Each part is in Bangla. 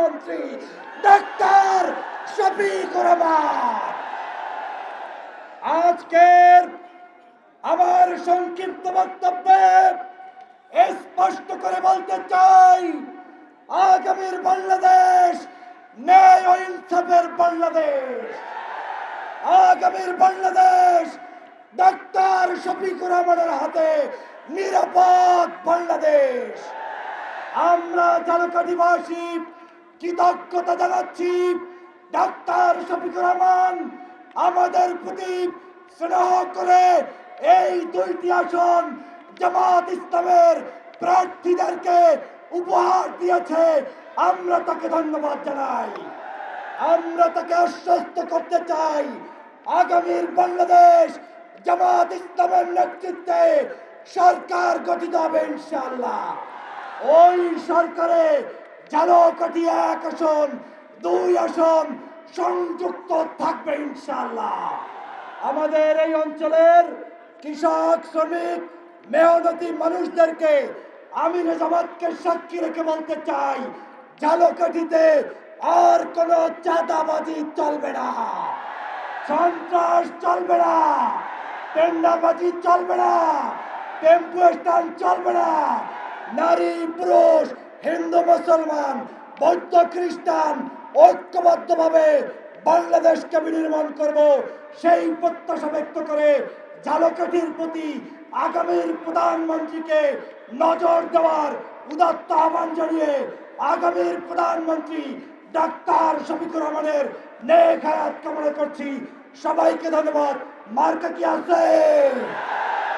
প্রধানমন্ত্রী ডাক্তার শফিকুর রহমান। আজকের আমার সংক্ষিপ্ত বক্তব্যে স্পষ্ট করে বলতে চাই, আগামীর বাংলাদেশ ন্যায় ও ইনসাফের বাংলাদেশ। আগামীর বাংলাদেশ ডাক্তার শফিকুর রহমানের হাতে নিরাপদ বাংলাদেশ। আমরা ঝালকাঠিবাসী কৃতজ্ঞতা জানাচ্ছি ডাক্তার শফিকুর রহমান আমাদের প্রতি স্নেহ করে এই দুইটি আসন জামাত ইসলামের প্রার্থীদেরকে উপহার দিয়েছে। আমরা তাকে ধন্যবাদ জানাই। আমরা তাকে আশ্বস্ত করতে চাই, আগামীর বাংলাদেশ জামাত ইসলামের নেতৃত্বে সরকার গঠিত হবে ইনশাআল্লাহ। ওই সরকারে ঝালকাঠি 1 আসন 2 আসন সংযুক্ত থাকবে ইনশাআল্লাহ। আমাদের এই অঞ্চলের কৃষক, শ্রমিক, মেহনতি মানুষদেরকে আমির জামাতকে সাক্ষী রেখে বলতে চাই, ঝালকাঠিতে আর কোনো চাঁদাবাজি চলবে না, সন্ত্রাস চলবে না, টেন্ডারবাজি চলবে না, টেম্পু স্ট্যান্ড চলবে না। নারী পুরুষ, হিন্দু মুসলমান, বৌদ্ধ খ্রিস্টান ঐক্যবদ্ধভাবে বাংলাদেশকে বিনির্মাণ করব, সেই প্রত্যাশা ব্যক্ত করে ঝালকাঠির প্রতি আগামীর প্রধানমন্ত্রীকে নজর দেওয়ার উদাত্ত আহ্বান জানিয়ে আগামীর প্রধানমন্ত্রী ডাক্তার শফিকুর রহমানের নেক হায়াত কামনা করছি। সবাইকে ধন্যবাদ। মার্কা কি আছে?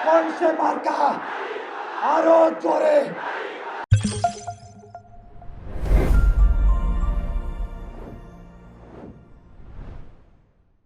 কোন সে মার্কা? আরো জোরে।